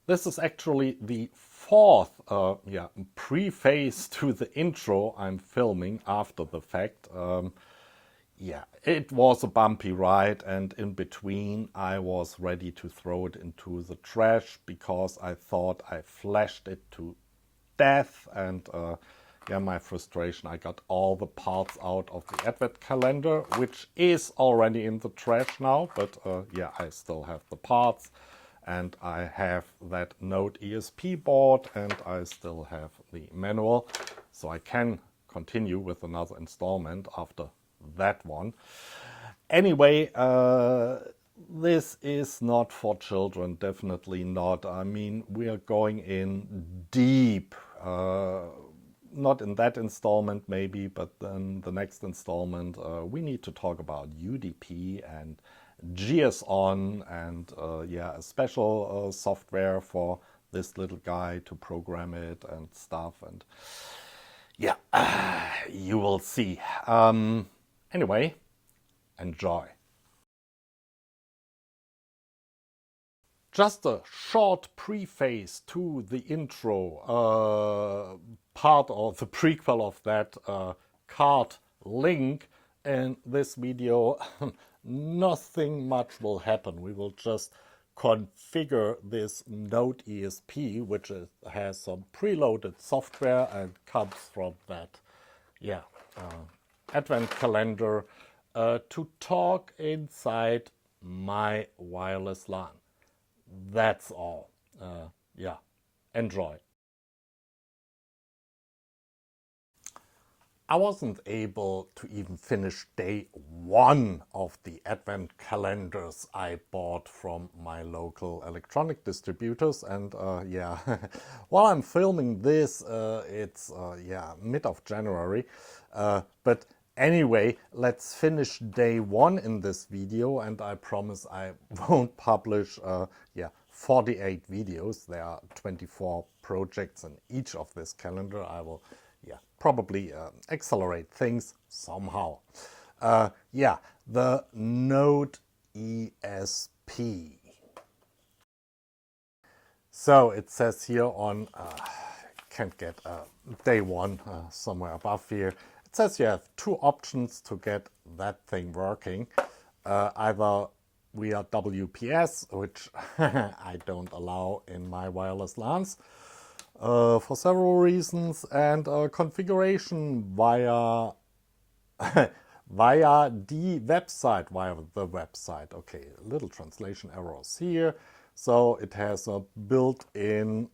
This is actually the fourth preface to the intro I'm filming after the fact. Yeah, it was a bumpy ride, and in between I was ready to throw it into the trash because I thought I flashed it to death, and yeah, my frustration, I got all the parts out of the advent calendar, which is already in the trash now, but yeah, I still have the parts, and I have that NodeESP board, and I still have the manual, so I can continue with another installment after that one. Anyway, this is not for children, definitely not. I mean, we are going in deep, not in that installment maybe, but then the next installment we need to talk about UDP and GSON and yeah, a special software for this little guy to program it and stuff, and yeah, you will see. Anyway, enjoy. Just a short preface to the intro, part of the prequel of that card link. In this video, nothing much will happen. We will just configure this NodeESP, which has some preloaded software and comes from that, yeah, advent calendar to talk inside my wireless LAN. That's all. Yeah, enjoy. I wasn't able to even finish day one of the advent calendars I bought from my local electronic distributors, and yeah, while I'm filming this, it's yeah, mid of January, but anyway, let's finish day one in this video, and I promise I won't publish yeah, 48 videos. There are 24 projects in each of this calendar. I will, yeah, probably accelerate things somehow. Yeah, the NodeESP. So it says here on, can't get day one somewhere above here. It says you have two options to get that thing working. Either via WPS, which I don't allow in my wireless LANs for several reasons, and configuration via via the website. Okay, little translation errors here. So it has a built-in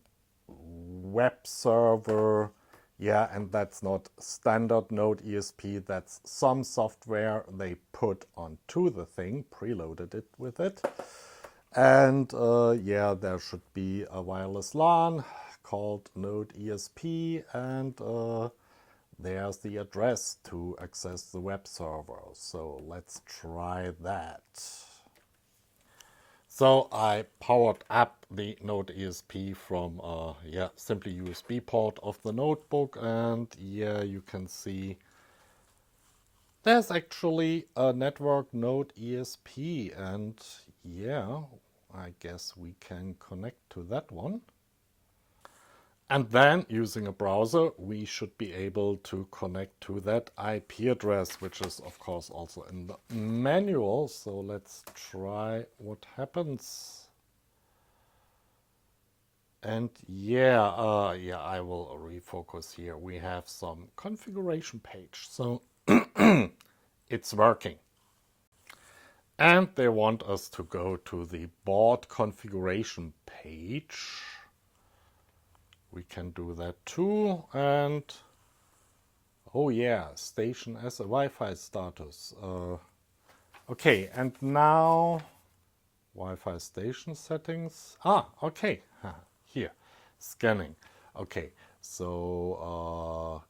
web server. Yeah, and that's not standard NodeESP. That's some software they put onto the thing, preloaded it with it. And yeah, there should be a wireless LAN called NodeESP, and there's the address to access the web server. So let's try that. So I powered up the NodeESP from yeah, simply USB port of the notebook, and yeah, you can see there's actually a network NodeESP, and yeah, I guess we can connect to that one. And then, using a browser, we should be able to connect to that IP address, which is, of course, also in the manual. So let's try what happens. And yeah, yeah, I will refocus here. We have some configuration page. So it's working. And they want us to go to the board configuration page. We can do that too, and oh yeah, station as a Wi-Fi status. Okay, and now Wi-Fi station settings. Ah, okay, here, scanning. Okay, so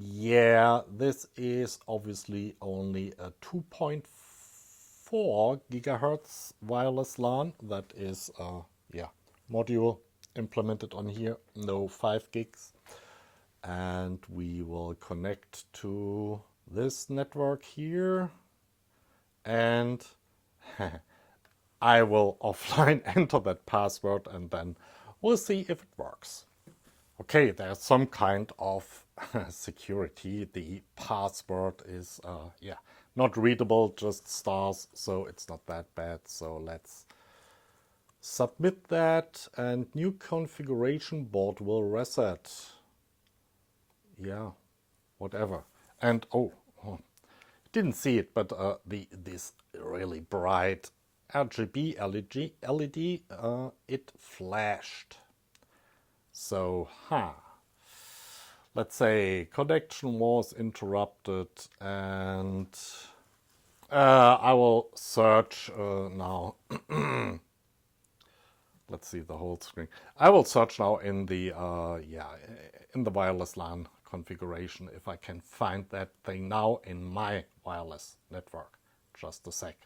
yeah, this is obviously only a 2.4 gigahertz wireless LAN. That is, yeah, module implemented on here, no 5 gigs. And we will connect to this network here, and I will offline enter that password and then we'll see if it works. Okay, there's some kind of security. The password is not readable, just stars, so it's not that bad. So let's submit that and new configuration board will reset. Yeah, whatever. And didn't see it, but this really bright RGB LED, it flashed. So, let's say connection was interrupted, and I will search now. Let's see the whole screen. I will search now in the in the wireless LAN configuration if I can find that thing now in my wireless network. Just a sec.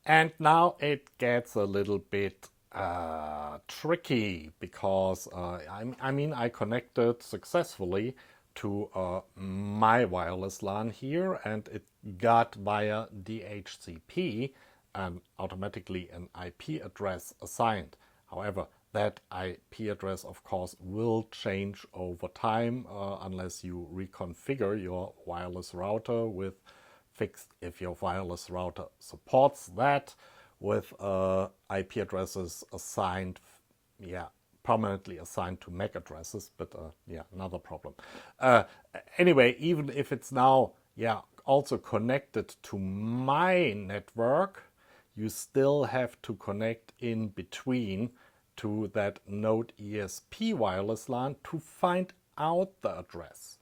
And now it gets a little bit tricky because I connected successfully to my wireless LAN here, and it got via DHCP and automatically an IP address assigned. However, that IP address, of course, will change over time unless you reconfigure your wireless router with fixed, if your wireless router supports that, with IP addresses assigned, permanently assigned to MAC addresses, but another problem. Anyway, even if it's now, also connected to my network, you still have to connect in between to that NodeESP wireless LAN to find out the address.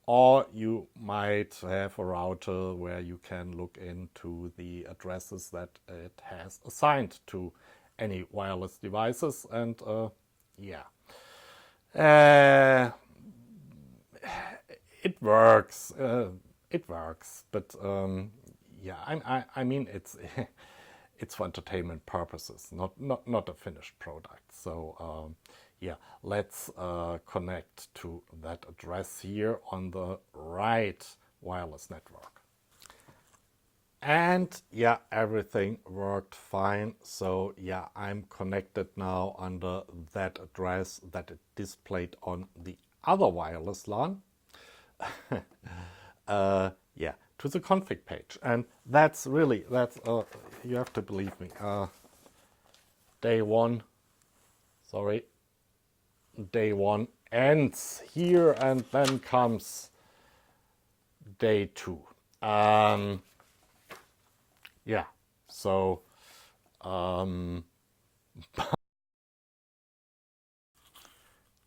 Or you might have a router where you can look into the addresses that it has assigned to any wireless devices. And it works. It works. But I mean, it's for entertainment purposes, not a finished product. So let's connect to that address here on the right wireless network. And everything worked fine. So I'm connected now under that address that it displayed on the other wireless LAN. To the config page. And that's you have to believe me. Day one ends here, and then comes day two. So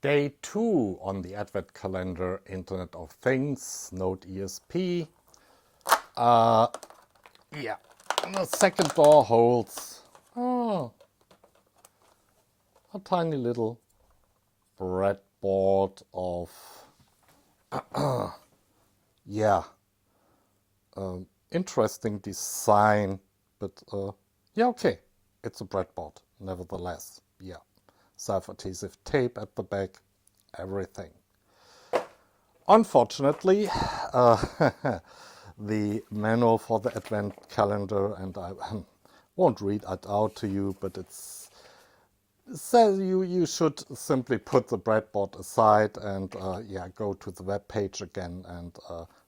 day two on the Advent calendar, Internet of Things, NodeESP. The second door holds a tiny little breadboard of interesting design, but okay, it's a breadboard nevertheless. Self-adhesive tape at the back, everything. Unfortunately, the manual for the Advent calendar, and I won't read it out to you, but it says you should simply put the breadboard aside and go to the web page again and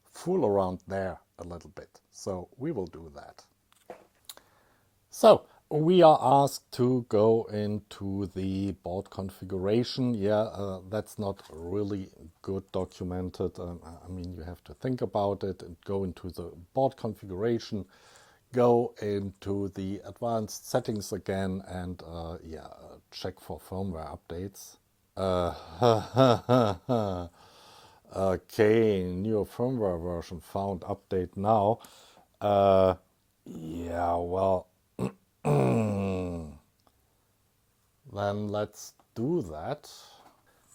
fool around there a little bit. So we will do that. So we are asked to go into the board configuration. That's not really good documented. I mean, you have to think about it and go into the board configuration, go into the advanced settings again, and check for firmware updates. Okay, new firmware version found, update now. Then let's do that.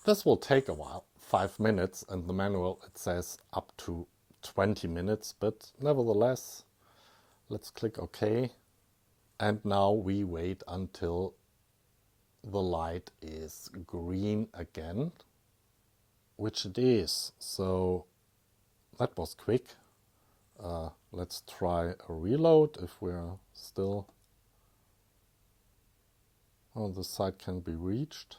This will take a while, 5 minutes, and the manual, it says up to 20 minutes, but nevertheless, let's click OK. And now we wait until the light is green again, which it is. So that was quick. Let's try a reload if we're still Oh, the side can be reached.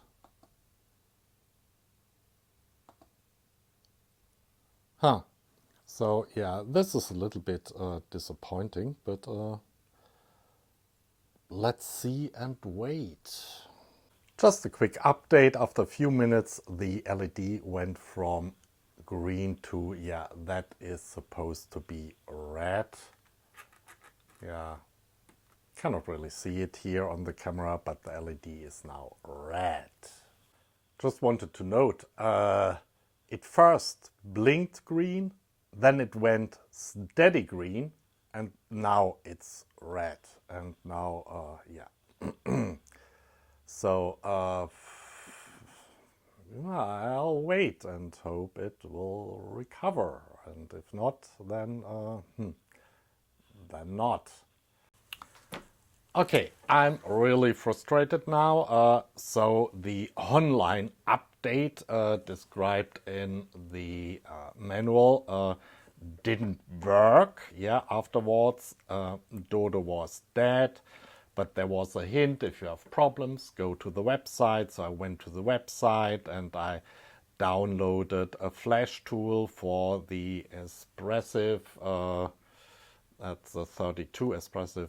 Huh. So yeah, this is a little bit disappointing, but let's see and wait. Just a quick update. After a few minutes, the LED went from green to, yeah, that is supposed to be red. Yeah, cannot really see it here on the camera, but the LED is now red. Just wanted to note, it first blinked green, then it went steady green, and now it's red. And now, yeah. So, I'll wait and hope it will recover. And if not, then not. Okay, I'm really frustrated now. So the online update described in the manual didn't work. Yeah, afterwards, Dodo was dead. But there was a hint, if you have problems, go to the website. So I went to the website and I downloaded a flash tool for the Espressif, that's the 32 Espressif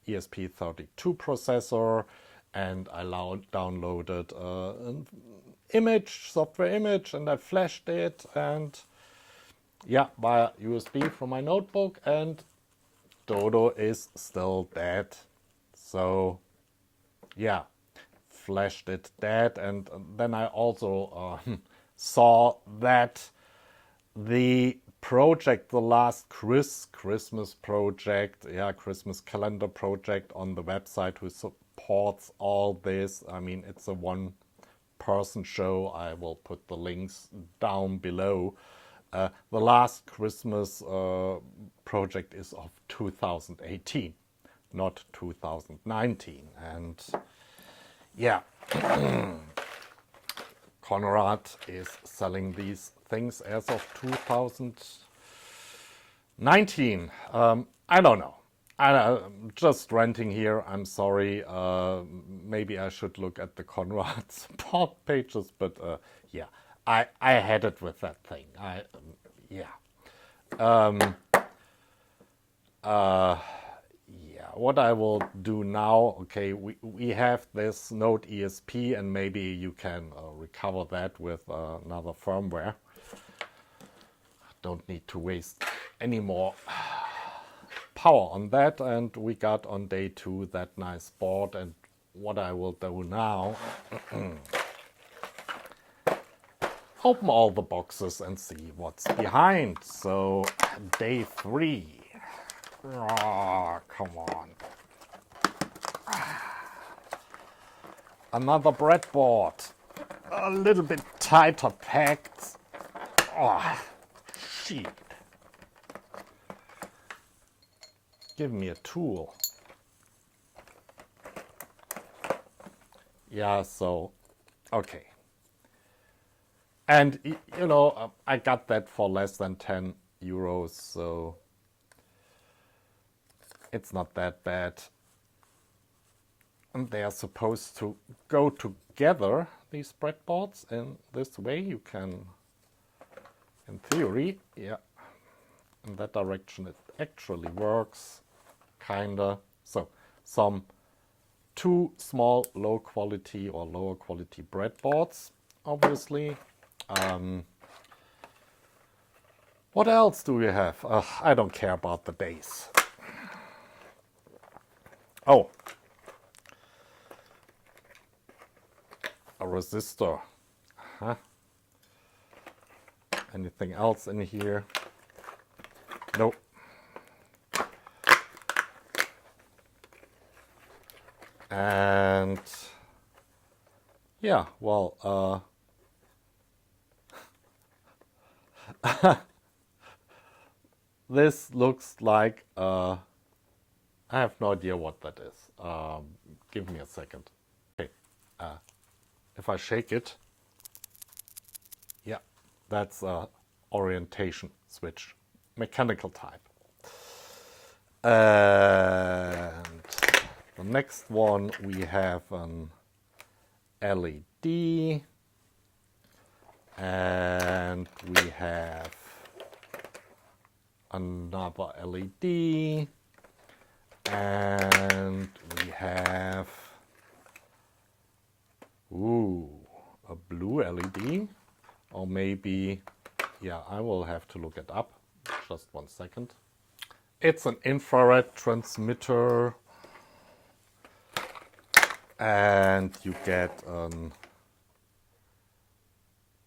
ESP32 processor. And I downloaded an image, software image, and I flashed it. And yeah, via USB from my notebook. And Dodo is still dead. So, yeah, flashed it dead, and then I also saw that the project, the last Christmas project, yeah, Christmas calendar project on the website who supports all this. I mean, it's a one-person show. I will put the links down below. The last Christmas project is of 2018. Not 2019, and yeah, Conrad is selling these things as of 2019. I don't know. I'm just ranting here. I'm sorry. Maybe I should look at the Conrad support pages, but yeah, I had it with that thing. What I will do now, okay, we have this NodeESP, and maybe you can recover that with another firmware. Don't need to waste any more power on that. And we got on day 2 that nice board. And what I will do now, open all the boxes and see what's behind. So day 3. Oh, come on. Another breadboard. A little bit tighter packed. Oh, shit. Give me a tool. Yeah, so, okay. And, you know, I got that for less than 10 euros, so it's not that bad. And they are supposed to go together, these breadboards, in this way. You can, in theory, yeah, in that direction it actually works, kinda. So, some 2 small low quality or lower quality breadboards, obviously. What else do we have? I don't care about the base. Oh, a resistor. Huh? Anything else in here? Nope. And yeah, well, this looks like I have no idea what that is. Give me a second. Okay, if I shake it, yeah, that's a orientation switch, mechanical type. And The next one, we have an LED, and we have another LED, and we have a blue LED, or maybe, yeah, I will have to look it up. Just 1 second. It's an infrared transmitter, and you get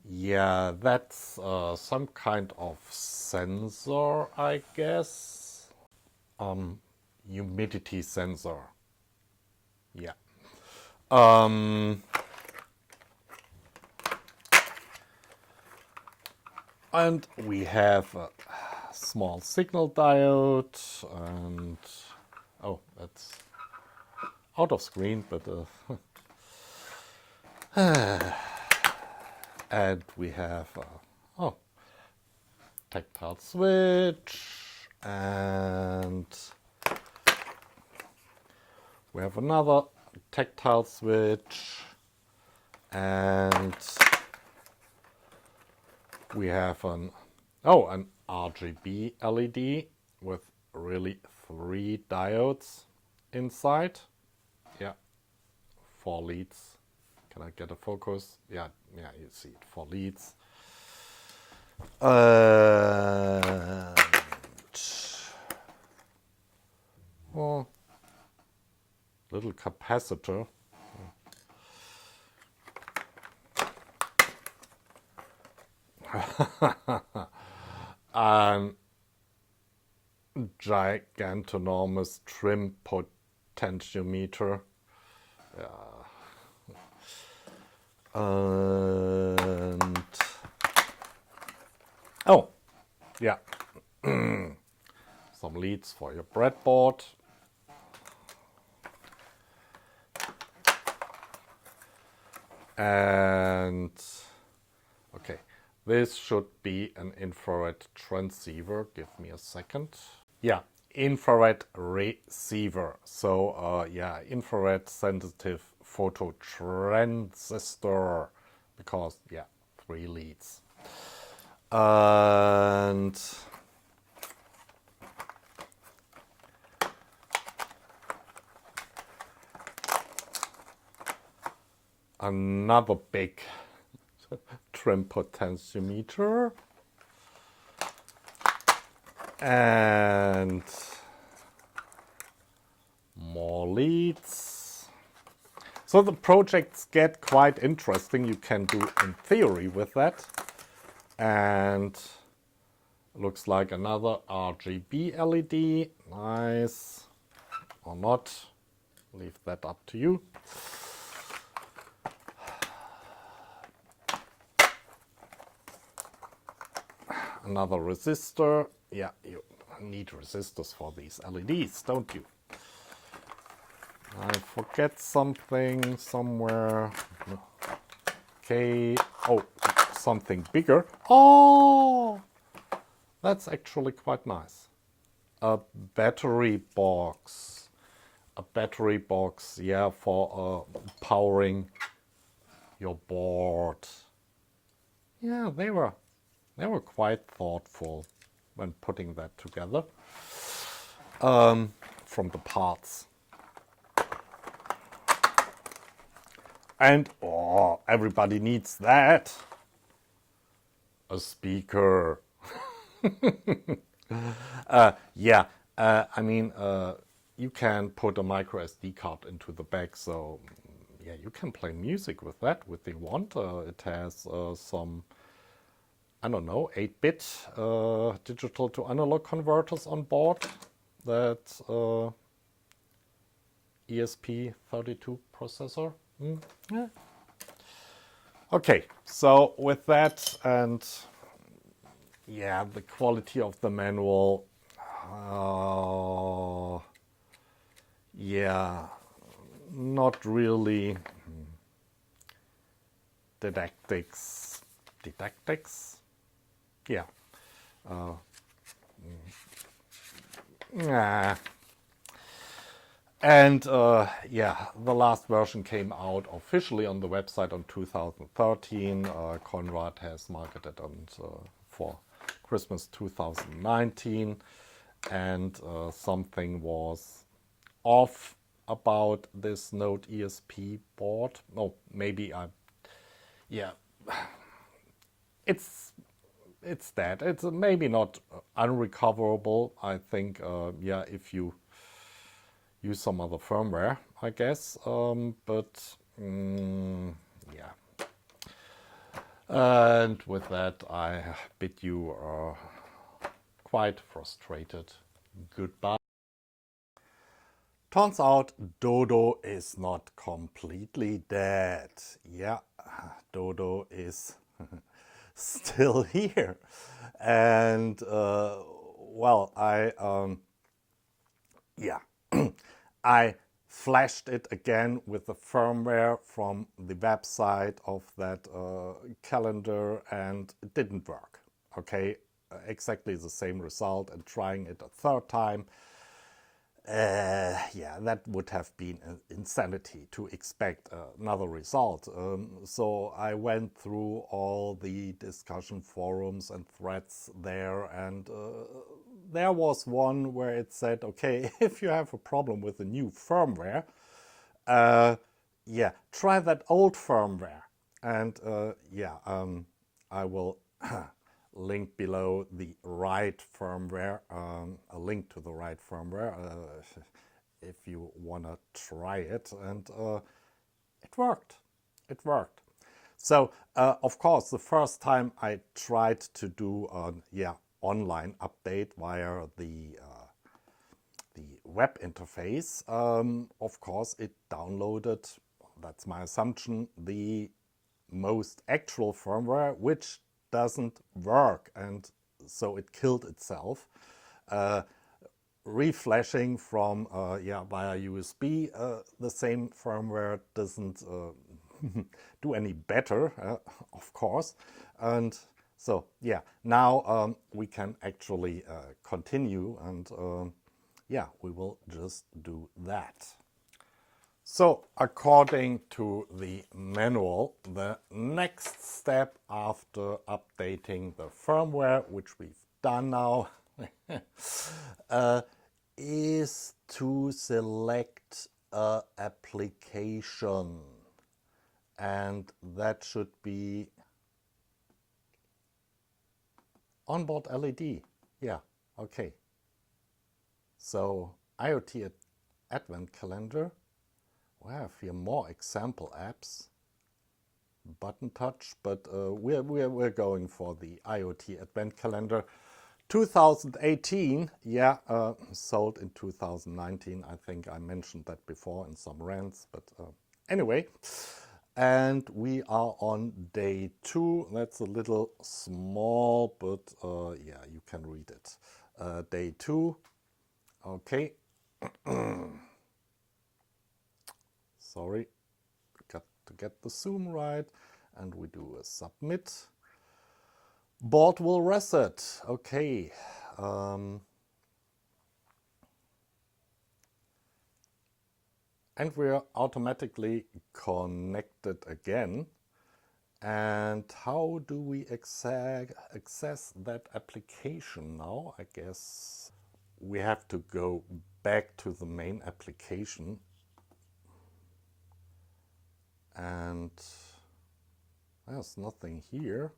yeah, that's some kind of sensor, I guess. Humidity sensor. Yeah. And we have a small signal diode, and oh, that's out of screen, but and we have tactile switch, and we have another tactile switch, and we have an RGB LED with really 3 diodes inside. Yeah, 4 leads. Can I get a focus? Yeah, you see it, 4 leads. And little capacitor. An gigantonormous trim potentiometer. And oh, yeah, some leads for your breadboard. And okay, this should be an infrared transceiver. Give me a second. Yeah, infrared receiver. So yeah, infrared sensitive photo transistor, because yeah, 3 leads. And another big trim potentiometer, and more leads. So the projects get quite interesting. You can do in theory with that. And looks like another RGB LED. Nice. Or not. Leave that up to you. Another resistor. Yeah, you need resistors for these LEDs, don't you? I forget something somewhere. Okay. Oh, something bigger. Oh, that's actually quite nice. A battery box. A battery box, yeah, for powering your board. Yeah, they were quite thoughtful when putting that together from the parts. And everybody needs that. A speaker. Yeah, I mean, you can put a micro SD card into the back, so yeah, you can play music with that if you want. It has some, I don't know, 8-bit digital to analog converters on board. That's ESP32 processor. Yeah. Okay, so with that, and yeah, the quality of the manual, yeah, not really didactics, yeah, nah. And yeah, the last version came out officially on the website on 2013. Conrad has marketed it for Christmas 2019. And something was off about this NodeESP board. No, maybe yeah, it's that. It's maybe not unrecoverable. I think, yeah, if you use some other firmware, I guess. But yeah. And with that, I bid you quite frustrated goodbye. Turns out Dodo is not completely dead. Yeah, Dodo is still here. And well, yeah, I flashed it again with the firmware from the website of that calendar, and it didn't work. Okay, exactly the same result, and trying it a third time, yeah, that would have been insanity to expect another result. So I went through all the discussion forums and threads there, and there was one where it said, okay, if you have a problem with the new firmware, yeah, try that old firmware. And yeah, I will link below the right firmware, a link to the right firmware, if you want to try it. And it worked. It worked. So, of course, the first time I tried to do an online update via the web interface, of course, it downloaded, that's my assumption, the most actual firmware, which doesn't work, and so it killed itself. Reflashing from via USB, the same firmware doesn't do any better, of course. And so yeah, now we can actually continue, and yeah, we will just do that. So, according to the manual, the next step after updating the firmware, which we've done now, is to select an application. And that should be onboard LED. Yeah, okay. So, IoT Advent Calendar. We have here more example apps, button touch, but we're going for the IoT Advent Calendar 2018. Yeah, sold in 2019. I think I mentioned that before in some rants, but anyway. And we are on day 2. That's a little small, but yeah, you can read it. Day 2. Okay. Sorry, got to get the zoom right, and we do a submit. Board will reset. Okay. And we're automatically connected again. And how do we access that application now? I guess we have to go back to the main application. And there's nothing here.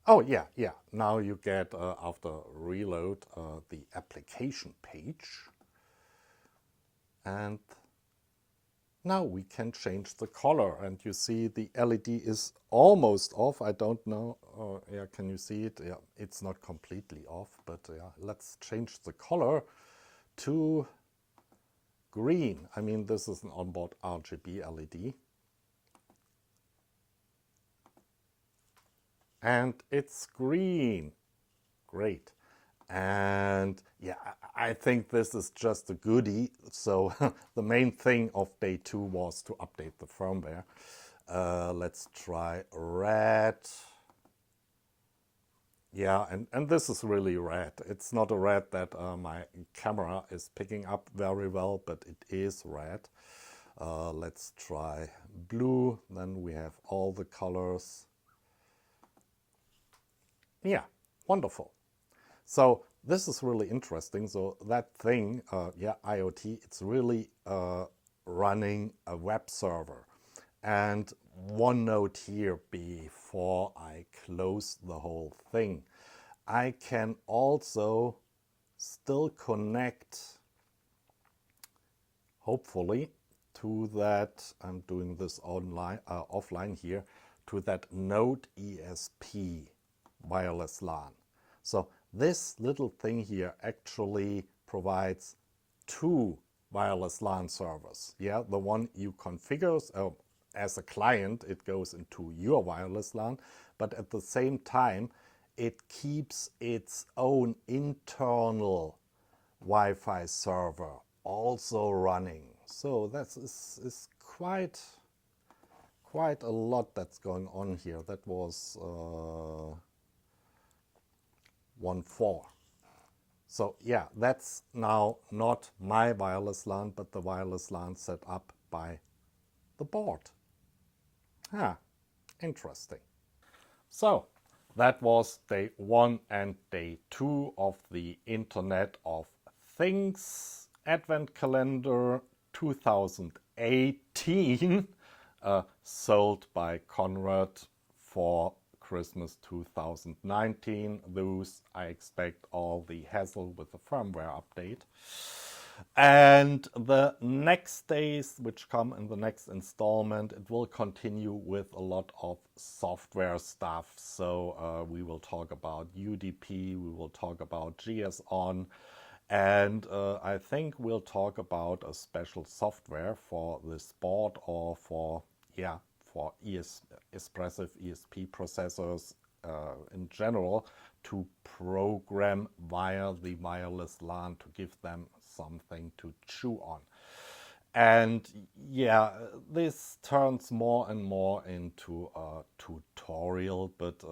Oh, yeah. Now you get, after reload, the application page. And now we can change the color. And you see the LED is almost off. I don't know. Yeah, can you see it? Yeah, it's not completely off. But yeah, let's change the color to green. I mean, this is an onboard RGB LED. And it's green. Great. And yeah, I think this is just a goodie. So the main thing of day 2 was to update the firmware. Let's try red. Yeah, and this is really red. It's not a red that my camera is picking up very well, but it is red. Let's try blue. Then we have all the colors. Yeah, wonderful. So this is really interesting. So that thing, yeah, IoT, it's really running a web server. And one note here before I close the whole thing. I can also still connect, hopefully, to that, I'm doing this online, offline here, to that NodeESP wireless LAN. So this little thing here actually provides two wireless LAN servers. Yeah, the one you configure as a client, it goes into your wireless LAN, but at the same time, it keeps its own internal Wi-Fi server also running. So that is quite a lot that's going on here. That was 1.4. So yeah, that's now not my wireless LAN, but the wireless LAN set up by the board. Interesting. So that was day 1 and day 2 of the Internet of Things Advent Calendar 2018, sold by Conrad for Christmas 2019. Those I expect all the hassle with the firmware update. And the next days, which come in the next installment, it will continue with a lot of software stuff. So we will talk about UDP, we will talk about GSON, and I think we'll talk about a special software for this board or for Espressif ESP processors in general to program via the wireless LAN to give them something to chew on. And yeah, this turns more and more into a tutorial, but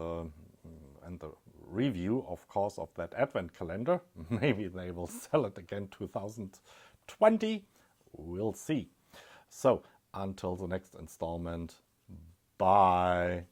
and the review, of course, of that advent calendar. Maybe they will sell it again 2020. We'll see. So until the next installment, bye.